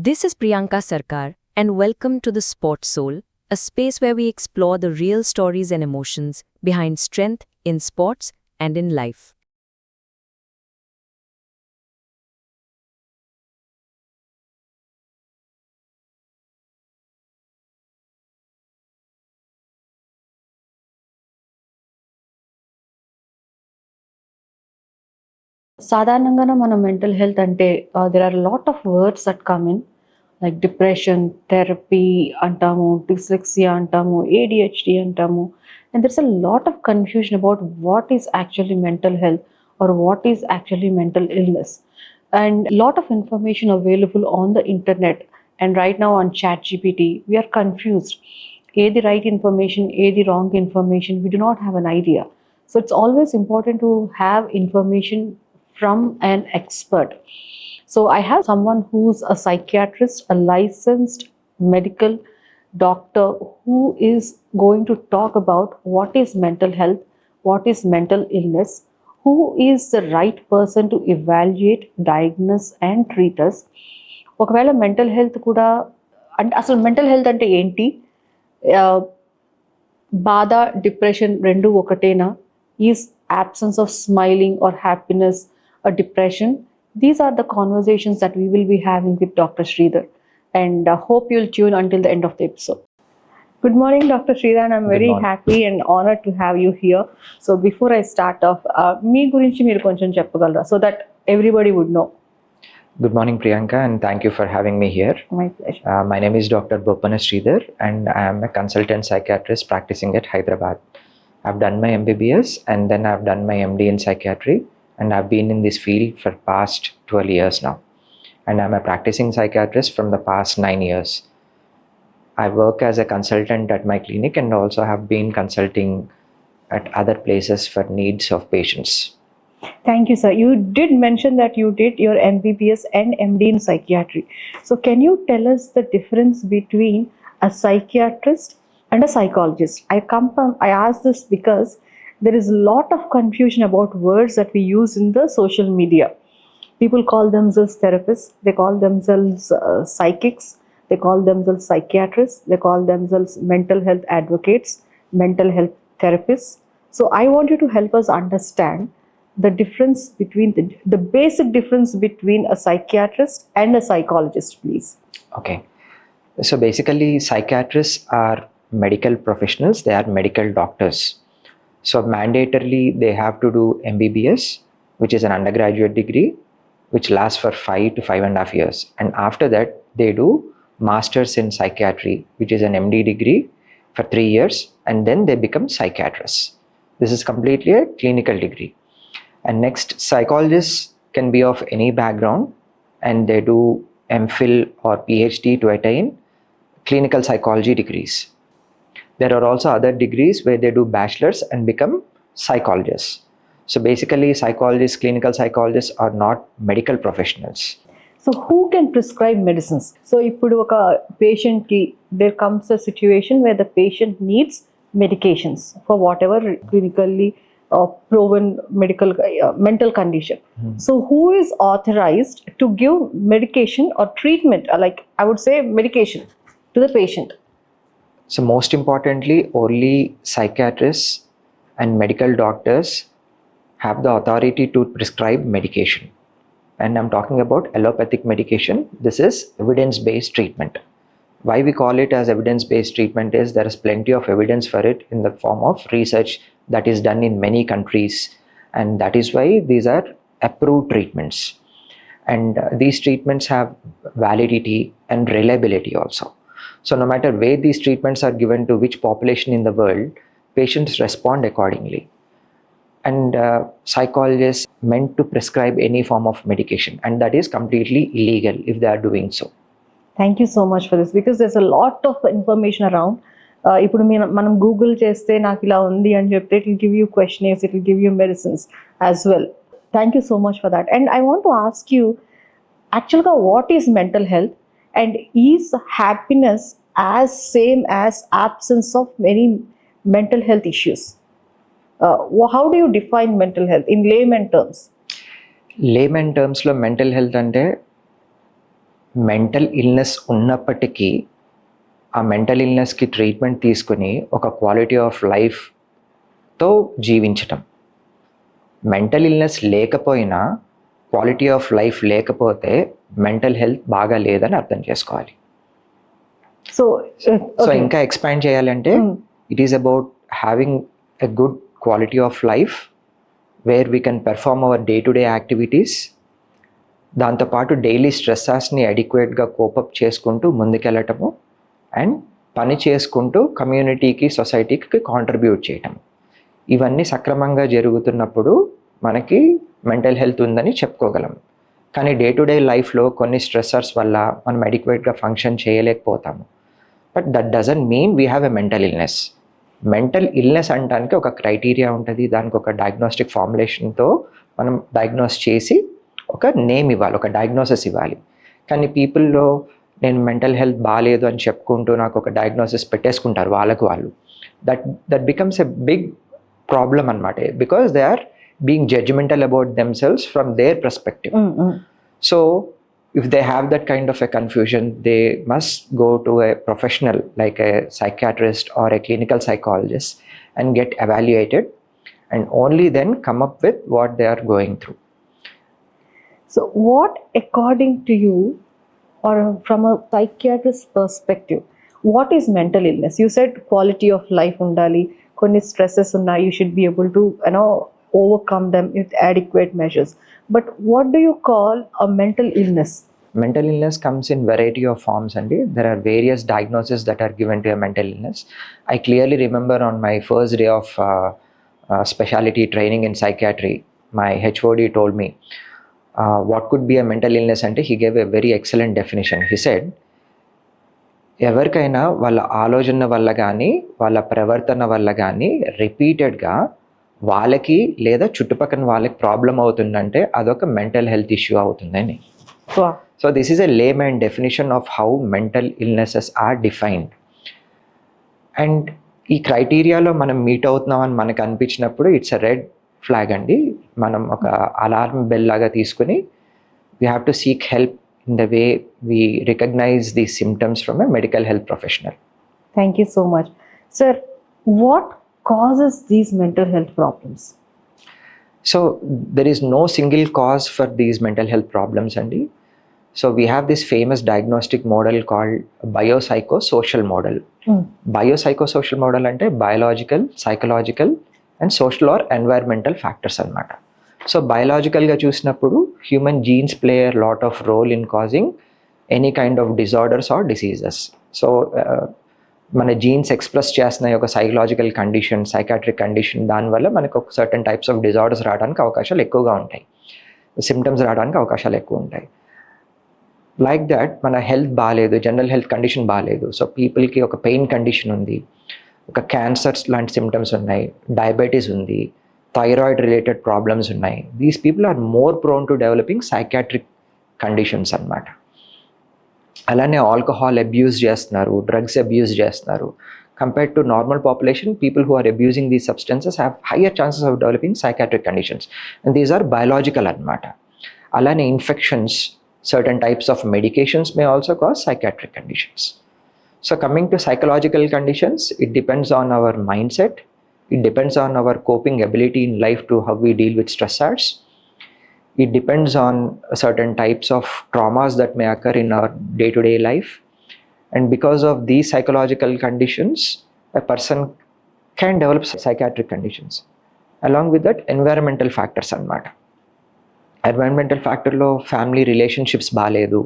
This is Priyanka Sarkar, and welcome to the Sport Soul, a space where we explore the real stories and emotions behind strength in sports and in life. సాధారణంగాన మన mental health అంటే there are lot of words that come in like depression, therapy అంటాము, dyslexia అంటాము, ADHD అంటాము. And there's a lot of confusion about what is actually mental health or what is actually mental illness. And lot of information available on the internet, and right now on chat gpt we are confused. The right information, the wrong information, we do not have an idea. So it's always important to have information from an expert. So I have someone who's a psychiatrist, a licensed medical doctor, who is going to talk about what is mental health, what is mental illness, who is the right person to evaluate, diagnose and treat us. ఒకవేళ mental health కూడా అంటే అసలు mental health అంటే ఏంటి, బాధ, depression రెండు ఒకటేనా, is absence of smiling or happiness a depression? These are the conversations that we will be having with Dr. Sridhar, and hope you'll tune until the end of the episode. Good morning, Dr. Sridhar. I'm very happy and honored to have you here. So before I start off, మీ గురించి మీరు కొంచెం చెప్పగలరా, so that everybody would know? Good morning, Priyanka, and thank you for having me here. My pleasure. My name is Dr. Sridhar, and I am a consultant psychiatrist practicing at Hyderabad. I've done my MBBS, and then I've done my MD in psychiatry, and I've been in this field for past 12 years now. And I'm a practicing psychiatrist from the past 9 years. I work as a consultant at my clinic and also have been consulting at other places for needs of patients. Thank you, sir. You did mention that you did your MBBS and MD in psychiatry. So can you tell us the difference between a psychiatrist and a psychologist? I ask this because there is a lot of confusion about words that we use in the social media. People call themselves therapists, they call themselves psychics, they call themselves psychiatrists, they call themselves mental health advocates, mental health therapists. So I want you to help us understand the difference between the basic difference between a psychiatrist and a psychologist, please. Okay. So basically, psychiatrists are medical professionals, they are medical doctors. So mandatorily, they have to do MBBS, which is an undergraduate degree, which lasts for 5 to 5.5 years. And after that, they do Masters in Psychiatry, which is an MD degree for 3 years, and then they become psychiatrists. This is completely a clinical degree. And next, psychologists can be of any background, and they do MPhil or PhD to attain clinical psychology degrees. There are also other degrees where they do bachelor's and become psychologists. So basically, psychologists, clinical psychologists are not medical professionals. So who can prescribe medicines? So ఇప్పుడు ఒక patient కి there comes a situation where the patient needs medications for whatever clinically proven mental condition. So who is authorized to give medication or treatment, like I would say medication, to the patient? So most importantly, only psychiatrists and medical doctors have the authority to prescribe medication. And I'm talking about allopathic medication. This is evidence-based treatment. Why we call it as evidence-based treatment is there is plenty of evidence for it in the form of research that is done in many countries, and that is why these are approved treatments. And these treatments have validity and reliability also. So no matter where these treatments are given to which population in the world, patients respond accordingly. And psychologists meant to prescribe any form of medication, and that is completely illegal if they are doing so. Thank you so much for this, because there's a lot of information around. ఇప్పుడు మనం Google చేస్తే నాకు ఇలా ఉంది అని చెప్తే it will give you questionnaires, it will give you medicines as well. Thank you so much for that. And I want to ask you, యాక్చువల్గా what is mental health, and is happiness as same as absence of many mental health issues? How do you define mental health in layman terms? Layman terms lo mental health ante mental illness ఉన్నప్పటికీ ఆ mental ఇల్నెస్కి treatment తీసుకుని ఒక quality of లైఫ్తో జీవించటం. Mental illness లేకపోయినా quality of life లేకపోతే mental health బాగా లేదని అర్థం చేసుకోవాలి. సో ఇంకా ఎక్స్పాండ్ చేయాలంటే it is about having a good quality of life where we can perform hour day to day activities. దాంతోపాటు డైలీ స్ట్రెస్సెస్ని అడిక్వేట్గా కోపప్ చేసుకుంటూ ముందుకెళ్ళటము అండ్ పని చేసుకుంటూ కమ్యూనిటీకి సొసైటీకి కాంట్రిబ్యూట్ చేయటం. ఇవన్నీ సక్రమంగా జరుగుతున్నప్పుడు మనకి మెంటల్ హెల్త్ ఉందని చెప్పుకోగలం. కానీ డే టు డే లైఫ్లో కొన్ని స్ట్రెస్సర్స్ వల్ల మనం అడిక్వేట్గా ఫంక్షన్ చేయలేకపోతాము. But that doesn't mean we have a mental illness. Mental illness అనడానికి ఒక క్రైటీరియా ఉంటుంది, దానికి ఒక డయాగ్నోస్టిక్ ఫార్ములేషన్తో మనం డయాగ్నోస్ చేసి ఒక నేమ్ ఇవ్వాలి, ఒక డయాగ్నోసిస్ ఇవ్వాలి. కానీ పీపుల్లో నేను మెంటల్ హెల్త్ బాగాలేదు అని చెప్పుకుంటూ నాకు ఒక డయాగ్నోసిస్ పెట్టేసుకుంటారు వాళ్ళకు వాళ్ళు. That becomes a big problem అనమాట, because they are being judgemental about themselves from their perspective. So if they have that kind of a confusion, they must go to a professional like a psychiatrist or a clinical psychologist and get evaluated, and only then come up with what they are going through. So what, according to you, or from a psychiatrist perspective, what is mental illness? You said quality of life undali, konni stresses unna, you should be able to overcome them with adequate measures. But what do you call a mental illness? Mental illness comes in variety of forms, and there are various diagnoses that are given to a mental illness. I clearly remember on my first day of specialty training in psychiatry, my HOD told me what could be a mental illness, and he gave a very excellent definition. He said, ఎవరికైనా వాళ్ళ ఆలోచన వల్ల కానీ వాళ్ళ ప్రవర్తన వల్ల కానీ రిపీటెడ్గా వాళ్ళకి లేదా చుట్టుపక్కల వాళ్ళకి ప్రాబ్లం అవుతుందంటే అదొక మెంటల్ హెల్త్ ఇష్యూ అవుతుందని. So this is a layman definition of how mental illnesses are defined. And ఈ క్రైటీరియాలో మనం మీట్ అవుతున్నామని మనకు అనిపించినప్పుడు ఇట్స్ ఎ రెడ్ ఫ్లాగ్ అండి. మనం ఒక అలారం బెల్ లాగా తీసుకుని we have to seek help in the way we recognize these symptoms from a medical health professional. Thank you so much. Sir, what causes these mental health problems? So there is no single cause for these mental health problems, Andy. So we have this famous diagnostic model called biopsychosocial model. Biopsychosocial model ante biological, psychological and social or environmental factors annamata. So బయలాజికల్గా చూసినప్పుడు human genes play a lot of role in causing any kind of disorders or diseases. So మన genes express చేస్తున్న ఒక psychological condition, psychiatric condition, దానివల్ల మనకు ఒక certain types of disorders రావడానికి అవకాశాలు ఎక్కువగా ఉంటాయి, సిమ్టమ్స్ రావడానికి అవకాశాలు ఎక్కువ ఉంటాయి. లైక్ దట్ మన హెల్త్ బాగాలేదు, జనరల్ హెల్త్ కండిషన్ బాగాలేదు, సో పీపుల్కి ఒక పెయిన్ కండిషన్ ఉంది, ఒక క్యాన్సర్స్ లాంటి సిమ్టమ్స్ ఉన్నాయి, డయాబెటీస్ ఉంది, థైరాయిడ్ రిలేటెడ్ ప్రాబ్లమ్స్ ఉన్నాయి. These people are more prone to developing psychiatric conditions అన్నమాట. అలానే ఆల్కహాల్ అబ్యూస్ చేస్తున్నారు, డ్రగ్స్ అబ్యూస్ చేస్తున్నారు. Compared to normal population, people who are abusing these substances have higher chances of developing psychiatric conditions, and these are biological అన్నమాట. అలానే infections, certain types of medications may also cause psychiatric conditions. So coming to psychological conditions, it depends on our mindset. It depends on our coping ability in life to how we deal with stressors. It depends on certain types of traumas that may occur in our day-to-day life. And because of these psychological conditions, a person can develop psychiatric conditions. Along with that, environmental factors annamata. Environmental factor lo family relationships baaledu,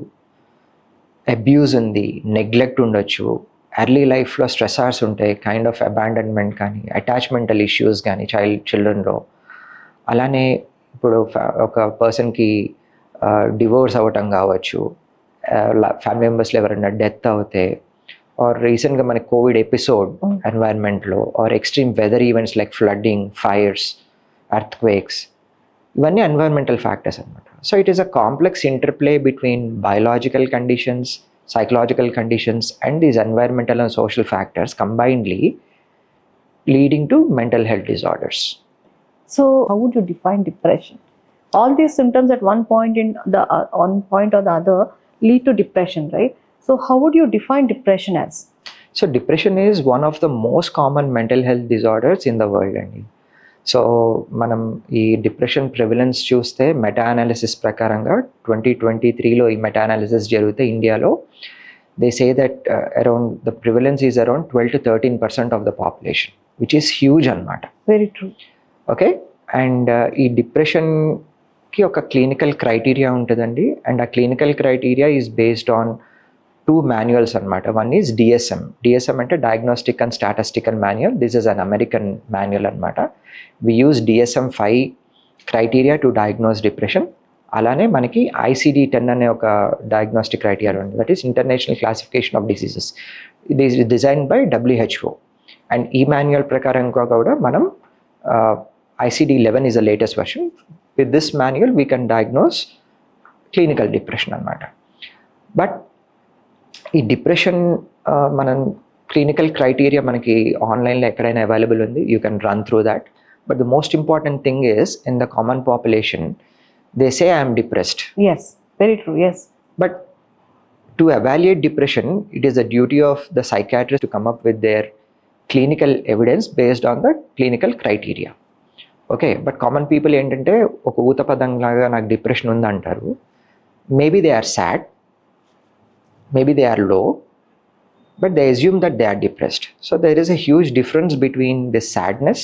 abuse undi, neglect undochu, early లైఫ్లో stressors ఉంటాయి, kind of abandonment కానీ, అటాచ్మెంటల్ issues కానీ చిల్డ్రన్లో. అలానే ఇప్పుడు ఒక పర్సన్కి divorce అవ్వటం కావచ్చు, ఫ్యామిలీ మెంబర్స్లో ఎవరైనా డెత్ అవుతే, ఆర్ రీసెంట్గా మనకి కోవిడ్ ఎపిసోడ్ ఎన్వైర్న్మెంట్లో, or extreme weather events like flooding, fires, earthquakes, ఇవన్నీ ఎన్వైర్న్మెంటల్ ఫ్యాక్టర్స్ అనమాట. So it is a complex interplay between biological conditions, psychological conditions and these environmental and social factors combinedly leading to mental health disorders. So how would you define depression? All these symptoms at one point or the other lead to depression, right? So how would you define depression as? So depression is one of the most common mental health disorders in the world అండి. So మనం ఈ depression prevalence చూస్తే meta analysis ప్రకారంగా 2023లో ఈ meta analysis జరిగితే ఇండియాలో they say that around the prevalence is around 12-13% of the population, which is huge అనమాట. Very true. Okay, and ఈ డిప్రెషన్కి ఒక క్లినికల్ క్రైటీరియా ఉంటుందండి. అండ్ ఆ clinical criteria is based on 2 manuals అనమాట. వన్ ఈజ్ డిఎస్ఎం అంటే diagnostic and statistical manual. This is an American manual అనమాట. We use DSM-5 criteria to diagnose depression. అలానే మనకి ICD-10 అనే ఒక డయాగ్నోస్టిక్ క్రైటీరియా ఉంది, that is international classification of diseases. ఇది is design by WHO. And ఈ manual ప్రకారంగా కూడా మనం ICD-11 is the latest version. With this manual, we can diagnose clinical depression అనమాట. బట్ ఈ డిప్రెషన్ మనం క్లినికల్ క్రైటీరియా మనకి ఆన్లైన్లో ఎక్కడైనా అవైలబుల్ ఉంది. You can run through that. But the most important thing is in the common population they say I'm depressed. Yes, very true. Yes. But to evaluate depression, it is the duty of the psychiatrist to come up with their clinical evidence based on the clinical criteria. Okay, but common people ఏంటంటే ఒక ఊతపదంలాగా నాకు depression ఉంది అంటారు. Maybe they are sad, maybe they are low, but they assume that they are depressed. So there is a huge difference between this sadness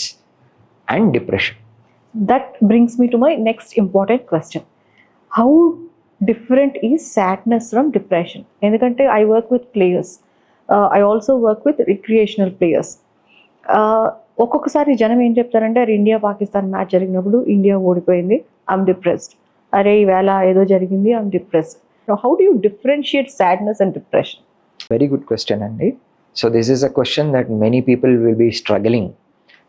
and depression. That brings me to my next important question. How different is sadness from depression? ఎందుకంటే I work with players. I also work with recreational players. ఒక్కొక్కసారి జనం ఏం చెప్తారంటే, అరే India Pakistan match జరిగినప్పుడు India ఓడిపోయింది, I'm depressed. అరే ఈవేళ ఏదో జరిగింది, I'm depressed. How do you differentiate sadness and depression? Very good question, Andy. So this is a question that many people will be struggling.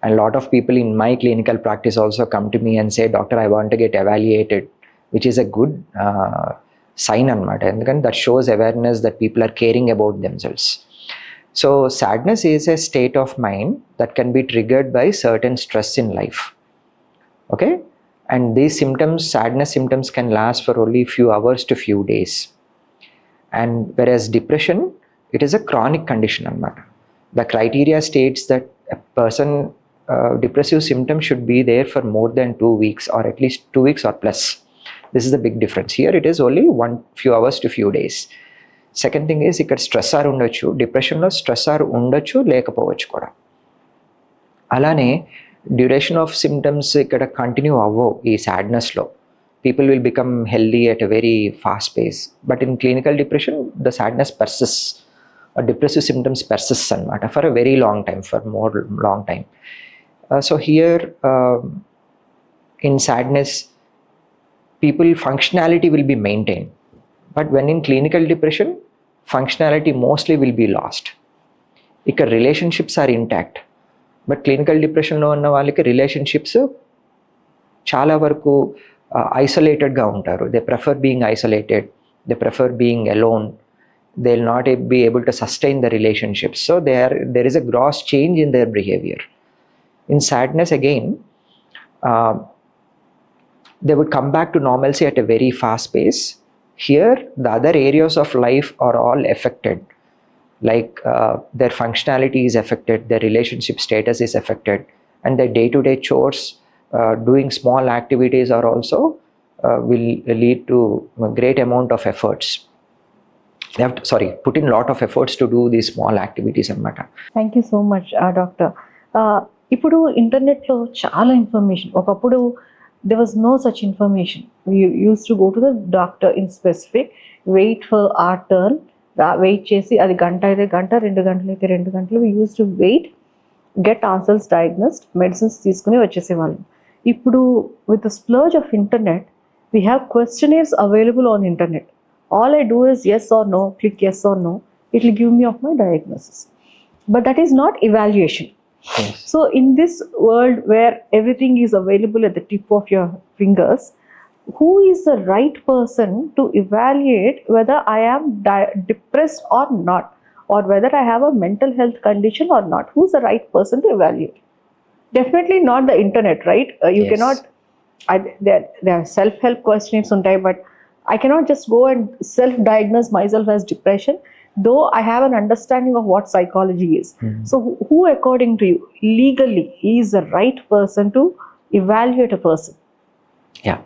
And a lot of people in my clinical practice also come to me and say, Doctor, I want to get evaluated, which is a good sign anamata. And that shows awareness that people are caring about themselves. So sadness is a state of mind that can be triggered by certain stress in life. Okay? And these symptoms, sadness symptoms, can last for only few hours to few days. And whereas depression, it is a chronic condition. The criteria states that a person depressive symptoms should be there for more than 2 weeks, or at least 2 weeks or plus. This is the big difference. Here it is only few hours to few days. Second thing is, ikkada stressor undachu. Depression lo stressor undachu lekapavachu kuda. Alane duration of symptoms ఇక్కడ continue అవ్వవు. ఈ సాడ్నెస్లో people will become healthy at a very fast pace. But in clinical depression the sadness persist, depressive symptoms persist అనమాట for a very long time, for more long time. So here in sadness people functionality will be maintain, but when in clinical depression functionality mostly will be lost. ఇక్కడ relationships are intact. But clinical డిప్రెషన్లో ఉన్న వాళ్ళకి relationships చాలా వరకు ఐసోలేటెడ్గా ఉంటారు. They prefer being isolated, they prefer being alone. They will not be able to sustain the relationships. So there is a gross change in their behaviour. In sadness again they would come back to normalcy at a very fast pace. Here the other areas of life are all affected. Like their functionality is affected, their relationship status is affected, and their day-to-day chores, doing small activities are also will lead to a great amount of efforts. They have to, put in lot of efforts to do these small activities anamata. Thank you so much, doctor. ఇప్పుడు ఇంటర్నెట్లో చాలా information. ఒకప్పుడు there was no such information. We used to go to the doctor in specific, wait for our turn, wait చేసి అది గంట అయితే గంట, 2 గంటలు అయితే 2 గంటలు. We use to wait, get ourselves diagnosed, medicines తీసుకుని వచ్చేసేవాళ్ళం. ఇప్పుడు with the splurge of internet, we have questionnaires available on internet. All I do is yes or no, click yes or no, it will give me of my diagnosis. But that is not evaluation. Yes. So in this world where everything is available at the tip of your fingers, who is the right person to evaluate whether I am depressed or not, or whether I have a mental health condition or not? Who's the right person to evaluate? Definitely not the internet, right? You Yes. cannot. There are self-help questions untai, but I cannot just go and self-diagnose myself as depression, though I have an understanding of what psychology is. So who, according to you, legally is the right person to evaluate a person? Yeah,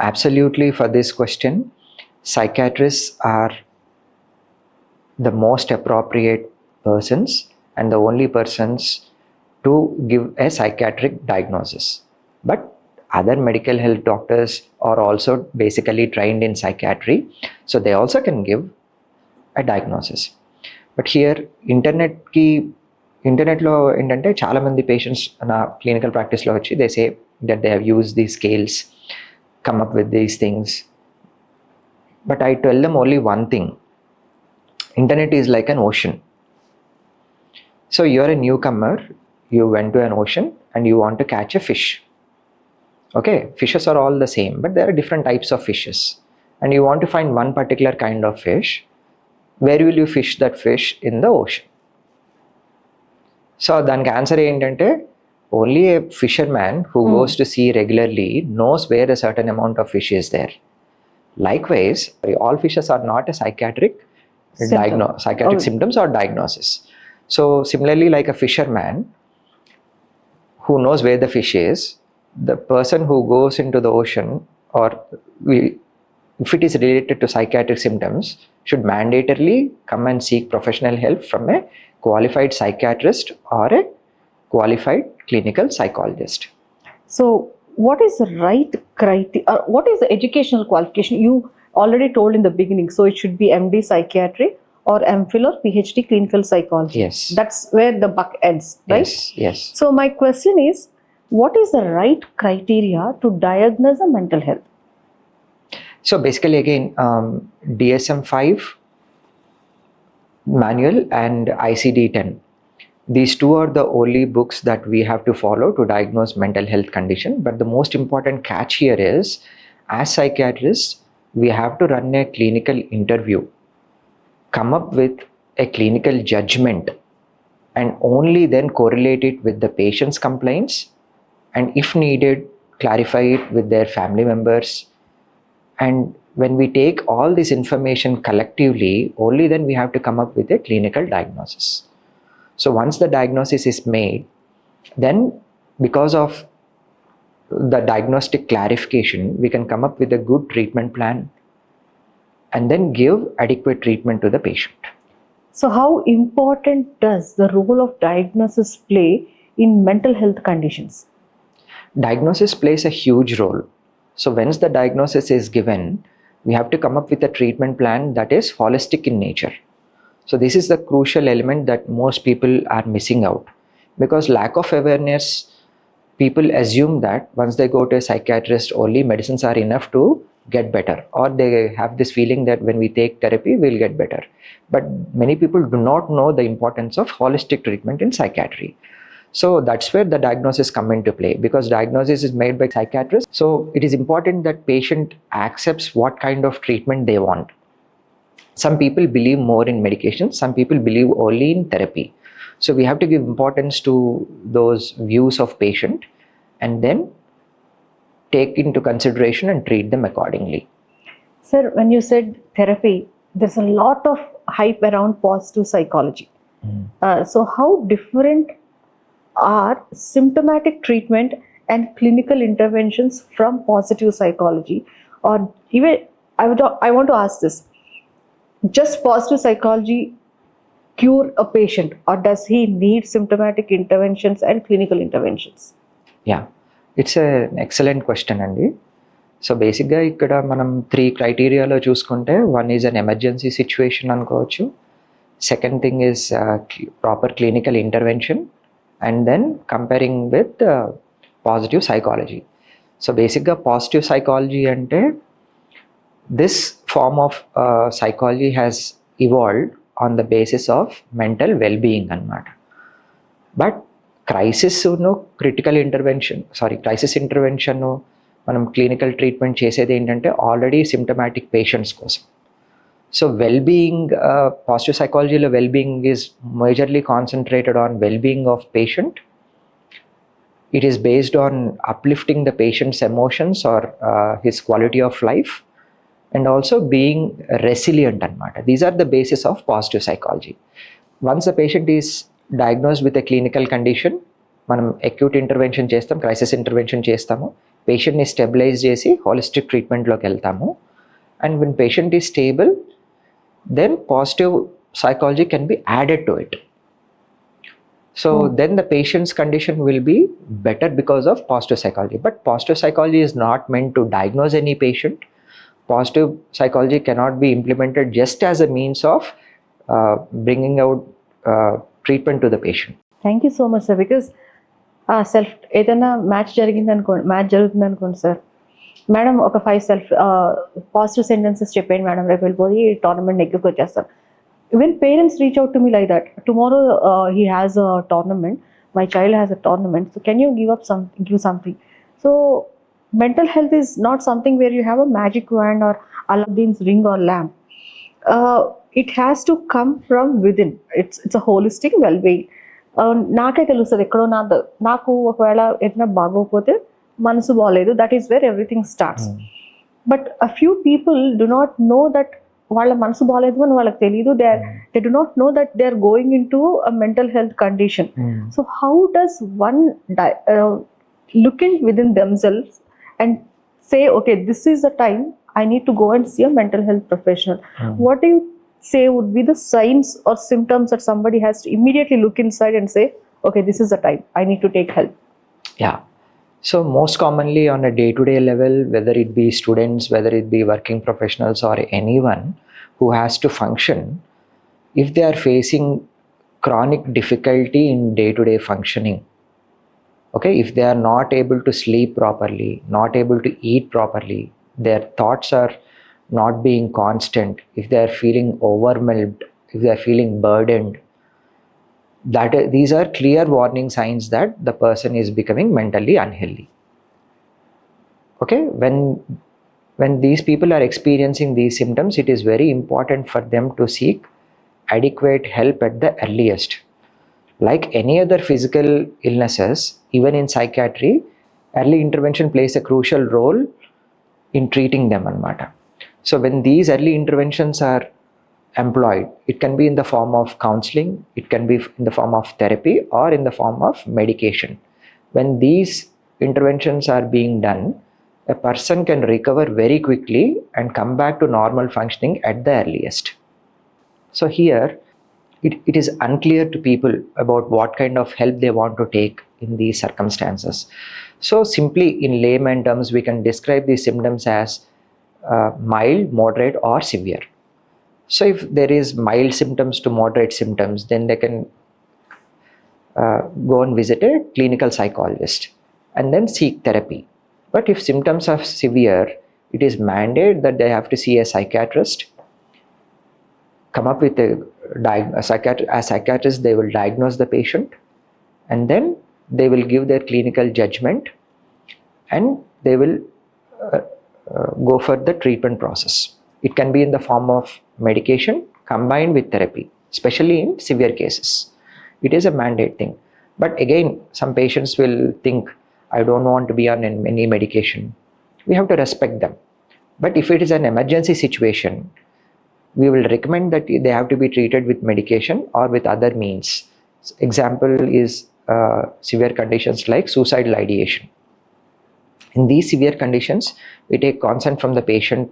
absolutely. For this question, psychiatrists are the most appropriate persons and the only persons to give a psychiatric diagnosis. But other medical health doctors are also basically trained in psychiatry, so they also can give a diagnosis. But here ఇంటర్నెట్లో ఏంటంటే చాలామంది patients నా clinical ప్రాక్టీస్లో వచ్చి they say that they have use these scales, come up with these things, but I tell them only one thing: internet is like an ocean. So you're a newcomer, you went to an ocean and you want to catch a fish. Okay, fishes are all the same, but there are different types of fishes, and you want to find one particular kind of fish. Where will you fish that fish? In the ocean. So దానికి answer ఏంటంటే only a fisherman who goes to sea regularly knows where a certain amount of fish is there. Likewise, all fishes are not a psychiatric symptoms or diagnosis. So similarly, like a fisherman who knows where the fish is, the person who goes into the ocean, or if it is related to psychiatric symptoms, should mandatorily come and seek professional help from a qualified psychiatrist or a qualified clinical psychologist. So what is the right criteria? What is the educational qualification? You already told in the beginning, so it should be MD psychiatry or MPhil or PhD clinical psychology. Yes. That's where the buck ends, right? Yes. So my question is, what is the right criteria to diagnose a mental health? So basically, again, DSM-5 manual and ICD-10. These two are the only books that we have to follow to diagnose mental health condition. But the most important catch here is, as psychiatrists, we have to run a clinical interview, come up with a clinical judgment, and only then correlate it with the patient's complaints, and if needed, clarify it with their family members. And when we take all this information collectively, only then we have to come up with a clinical diagnosis. So once the diagnosis is made, then because of the diagnostic clarification, we can come up with a good treatment plan and then give adequate treatment to the patient. So how important does the role of diagnosis play in mental health conditions? Diagnosis plays a huge role. So once the diagnosis is given, we have to come up with a treatment plan that is holistic in nature. So this is the crucial element that most people are missing out, because lack of awareness, people assume that once they go to a psychiatrist, only medicines are enough to get better, or they have this feeling that when we take therapy, we'll get better. But many people do not know the importance of holistic treatment in psychiatry. So that's where the diagnosis come into play, because diagnosis is made by psychiatrists. So it is important that patient accepts what kind of treatment they want. Some people believe more in medication, some people believe only in therapy. So we have to give importance to those views of patient and then take into consideration and treat them accordingly. Sir, when you said therapy, there's a lot of hype around positive psychology. So how different are symptomatic treatment and clinical interventions from positive psychology? Or even, I want to ask this, just positive psychology cure a patient, or does he need symptomatic interventions and clinical interventions? Yeah, it's an excellent question, Andy. So basically, ikkada manam 3 criteria lo chusukunte, one is an emergency situation anukochu, second thing is proper clinical intervention, and then comparing with positive psychology. So basically, positive psychology ante, this form of psychology has evolved on the basis of mental well-being anamata. But crisis intervention మనం clinical treatment చేసేది ఏంటంటే already symptomatic patients కోసం. So wellbeing, positive సైకాలజీలో wellbeing is majorly concentrated on wellbeing of patient. It is based on uplifting the patient's emotions or his quality of life, and also being resilient anamata. These are the basis of positive psychology. Once the patient is diagnosed with a clinical condition, మనం acute intervention చేస్తాం, crisis intervention చేస్తాము, పేషెంట్ని stabilise చేసి holistic ట్రీట్మెంట్లోకి వెళ్తాము. And when patient is stable, then positive psychology can be added to it. So then the patient's condition will be better because of positive psychology. But positive psychology is not meant to diagnose any patient. Positive psychology cannot be implemented just as a means of bringing out treatment to the patient. Thank you so much sir. Because self ఏదైనా match జరుగుతుంది అనుకోండి sir, madam ఒక 5 positive sentences చెప్పండి madam, రేపు వెళ్ళిపోయి tournament నెగ్గుకు వచ్చేస్తారు. When parents reach out to me like that, tomorrow he has a tournament, my child has a tournament, so can you give something? So mental health is not something where you have a magic wand or Aladdin's ring or lamp. It has to come from within. It's a holistic well-being. నాకే తెలుస్తుంది ఎక్కడో నాకు ఒకవేళ ఏదైనా బాగోకపోతే మనసు బాగలేదు, that is where everything starts. But a few people do not know that వాళ్ళ మనసు బాగాలేదు అని వాళ్ళకి తెలియదు. They do not know that they are going in to a mental health condition. So how does one look in with in themselves and say okay, this is the time I need to go and see a mental health professional? What do you say would be the signs or symptoms that somebody has to immediately look inside and say, okay, this is the time I need to take help? Yeah. So most commonly on a day-to-day level, whether it be students, whether it be working professionals or anyone who has to function, if they are facing chronic difficulty in day-to-day functioning, okay, if they are not able to sleep properly, not able to eat properly, their thoughts are not being constant, if they are feeling overwhelmed, if they are feeling burdened, these are clear warning signs that the person is becoming mentally unhealthy. Okay, when these people are experiencing these symptoms, it is very important for them to seek adequate help at the earliest. Like any other physical illnesses, even in psychiatry, early intervention plays a crucial role in treating them anamata. So when these early interventions are employed, it can be in the form of counselling, it can be in the form of therapy, or in the form of medication. When these interventions are being done, a person can recover very quickly and come back to normal functioning at the earliest. So here it is unclear to people about what kind of help they want to take in these circumstances. So simply in layman terms, we can describe these symptoms as mild, moderate or severe. So if there is mild symptoms to moderate symptoms, then they can go and visit a clinical psychologist and then seek therapy. But if symptoms are severe, it is mandated that they have to see a psychiatrist, come up with a psychiatrist, they will diagnose the patient, and then they will give their clinical judgment, and they will go for the treatment process. It can be in the form of medication combined with therapy, especially in severe cases. It is a mandate thing. But again, some patients will think, I don't want to be on any medication. We have to respect them. But if it is an emergency situation, we will recommend that they have to be treated with medication or with other means. Example is severe conditions like suicidal ideation. In these severe conditions, we take consent from the patient.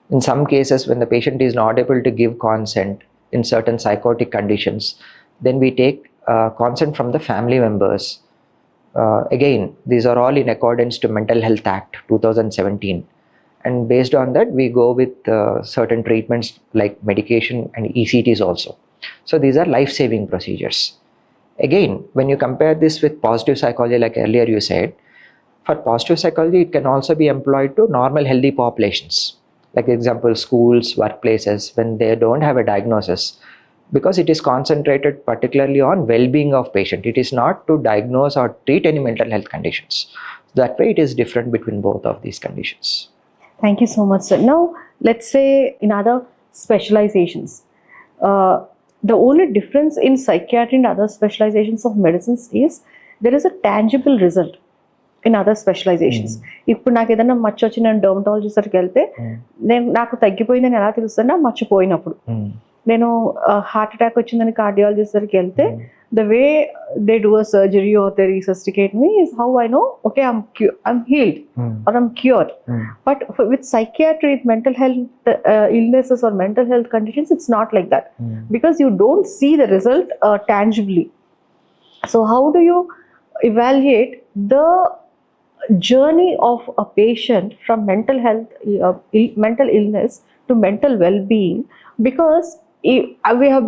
In some cases, when the patient is not able to give consent in certain psychotic conditions, then we take consent from the family members. Again, these are all in accordance to Mental Health Act 2017. And based on that, we go with certain treatments like medication and ECTs also. So these are life-saving procedures. Again, when you compare this with positive psychology, like earlier you said, for positive psychology, it can also be employed to normal healthy populations. Like example, schools, workplaces, when they don't have a diagnosis, because it is concentrated particularly on well-being of patient. It is not to diagnose or treat any mental health conditions. That way it is different between both of these conditions. Thank you so much, sir. Now, let's say in other specializations, the only difference in psychiatry and other specializations of medicines is there is a tangible result. In other specialisations. ఇప్పుడు నాకు ఏదైనా మచ్చ వచ్చి నేను dermatologist దగ్గరికి వెళ్తే నాకు తగ్గిపోయిందని ఎలా తెలుస్తుంటే మర్చిపోయినప్పుడు. నేను హార్ట్ అటాక్ వచ్చిందని కార్డియాలజిస్ట్ దగ్గరికి వెళ్తే the way they do a surgery or they resuscitate me is how I know, okay, I'm healed or I'm cured. But with psychiatry, with mental health illnesses or mental health conditions, it's not like that, because you don't see the result tangibly. So how do you evaluate the journey of a patient from mental health, mental illness to mental well-being? Because I've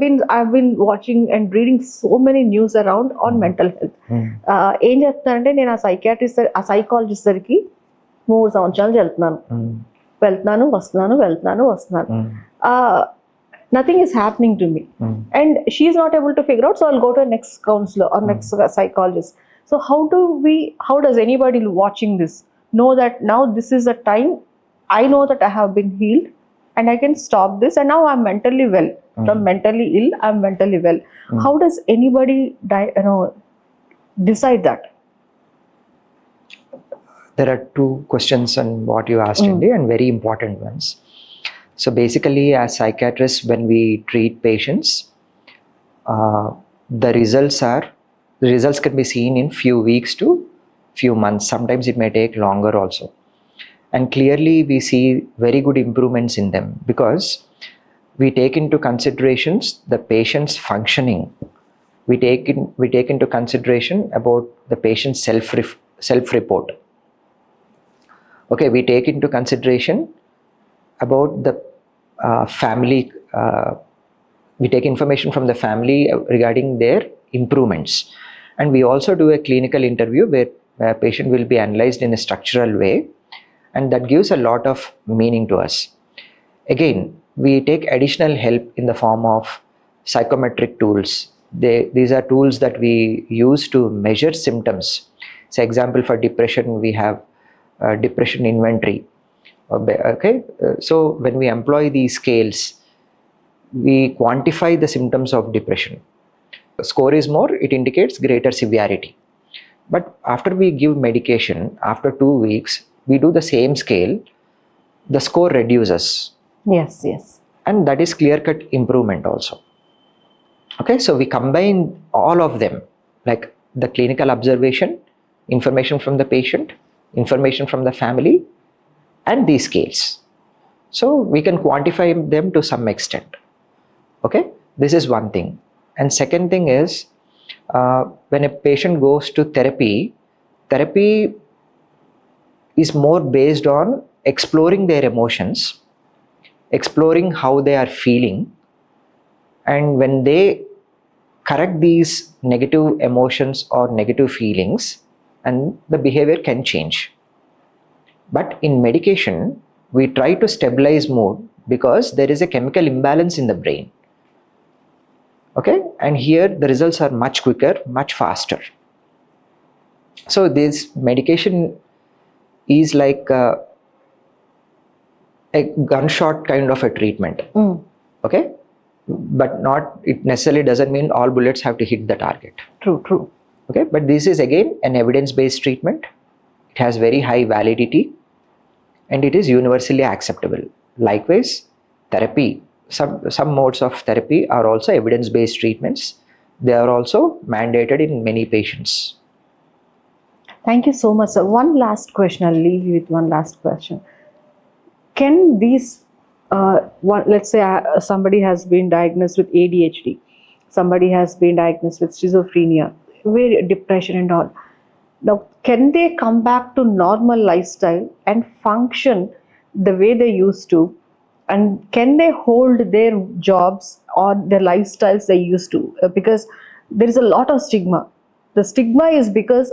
been watching and reading so many news around on mental health. ఏం చెప్తానంటే నేను ఆ psychologist దగ్గరికి 3 సంవత్సరాలు వెళ్తున్నాను వస్తున్నాను. Nothing is happening to me, and she is not able to figure out, so I'll go to a next counselor or next psychologist. So how does anybody watching this know that now this is a time I know that I have been healed and I can stop this, and now I'm mentally well. From mentally ill, I'm mentally well. How does anybody decide that? There are 2 questions on what you asked, Indy, and very important ones. So basically, as psychiatrists, when we treat patients, the results can be seen in few weeks to few months. Sometimes it may take longer also. And clearly we see very good improvements in them, because we take into considerations the patient's functioning. We take into consideration about the patient's self-report. Okay, we take into consideration about the family. We take information from the family regarding their improvements, and we also do a clinical interview where a patient will be analyzed in a structural way, and that gives a lot of meaning to us. Again, we take additional help in the form of psychometric tools. These are tools that we use to measure symptoms. So example, for depression, we have depression inventory. Okay, so when we employ these scales, we quantify the symptoms of depression. Score is more, it indicates greater severity. But after we give medication, after 2 weeks, we do the same scale, the score reduces. Yes. And that is clear-cut improvement also. Okay, so we combine all of them, like the clinical observation, information from the patient, information from the family, and these scales. So we can quantify them to some extent. Okay, this is one thing. And second thing is, when a patient goes to therapy is more based on exploring their emotions, exploring how they are feeling, and when they correct these negative emotions or negative feelings, and the behavior can change. But in medication, we try to stabilize mood, because there is a chemical imbalance in the brain. Okay, and here the results are much quicker, much faster. So this medication is like a gunshot kind of a treatment. Okay, but it necessarily doesn't mean all bullets have to hit the target. True. Okay, but this is again an evidence-based treatment. It has very high validity, and it is universally acceptable. Likewise, therapy, some modes of therapy are also evidence-based treatments. They are also mandated in many patients. Thank you so much, sir. One last question. I'll leave you with one last question. Can these, let's say somebody has been diagnosed with ADHD, somebody has been diagnosed with schizophrenia, depression and all. Now, can they come back to normal lifestyle and function the way they used to? And can they hold their jobs or their lifestyles they used to? Because there is a lot of stigma. The stigma is because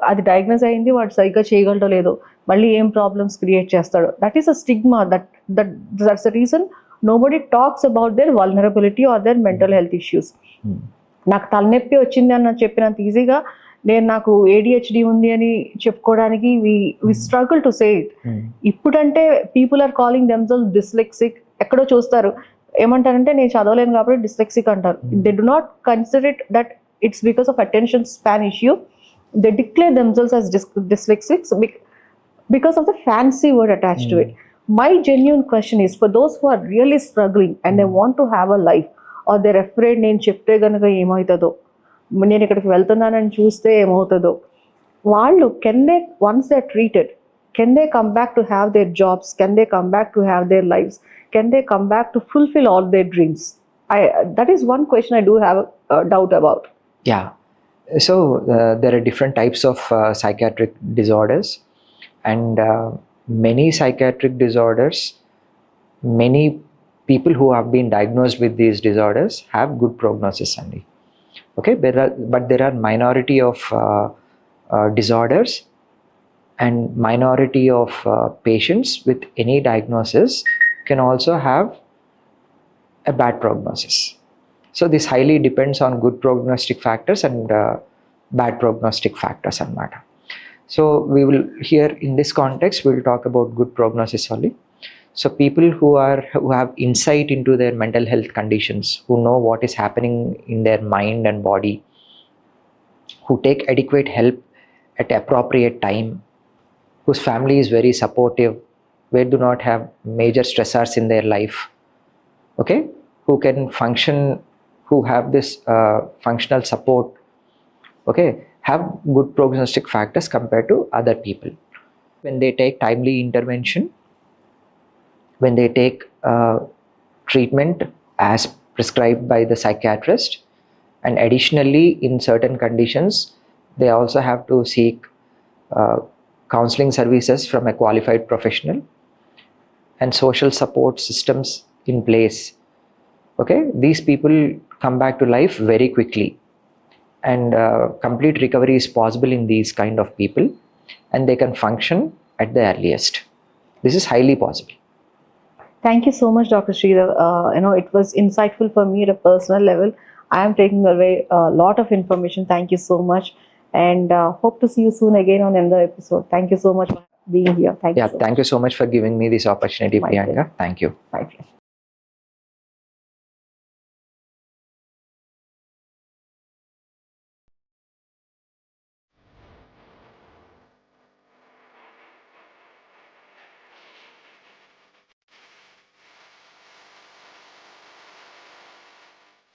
అది diagnose అయింది, వాడు సరిగ్గా చేయగలడో లేదో, మళ్ళీ ఏం problems create చేస్తాడో. That is a stigma. That's the reason nobody talks about their vulnerability or their mental health issues. నాకు తలనొప్పి వచ్చింది అని చెప్పినంత ఈజీగా నాకు ADHD ఉంది అని చెప్పుకోవడానికి we struggle to say it. ఇప్పుడంటే people are calling themselves dyslexic. ఎక్కడో చూస్తారు, ఏమంటారంటే నేను చదవలేను కాబట్టి డిస్లెక్సిక్ అంటారు. They do not consider it that it's because of attention span issue They declare themselves as dyslexics because of the fancy word attached to it. My genuine question is, for those who are really struggling and they want to have a life, or they're afraid నేను చెప్తే కనుక ఏమవుతుందో, నేను ఇక్కడికి వెళ్తున్నానని చూస్తే ఏమవుతుందో, వాళ్ళు can they once they treated, can they come back to have their jobs, can they come back to have their lifes, can they come back to fulfil all there dreams? That is one question I do have a doubt about. Yeah. So there are different types of psychiatric disorders, and many psychiatric disorders, many people who have been diagnosed with these disorders have good prognosis only. Okay, but there are minority of disorders and minority of patients with any diagnosis can also have a bad prognosis. So this highly depends on good prognostic factors and bad prognostic factors and matter. So we will here in this context we will talk about good prognosis only. So people who have insight into their mental health conditions, who know what is happening in their mind and body, who take adequate help at appropriate time, whose family is very supportive, where do not have major stressors in their life, okay, who can function, who have this functional support, okay, have good prognostic factors compared to other people. When they take timely intervention, when they take treatment as prescribed by the psychiatrist, and additionally in certain conditions they also have to seek counselling services from a qualified professional and social support systems in place. Okay, these people come back to life very quickly, and complete recovery is possible in these kind of people, and they can function at the earliest. This is highly possible. Thank you so much, Dr. Sridhar. It was insightful for me at a personal level. I am taking away a lot of information. Thank you so much, and hope to see you soon again on another episode. Thank you so much for being here. Thank you. Thank you so much for giving me this opportunity, My Priyanka. pleasure. Thank you. My pleasure.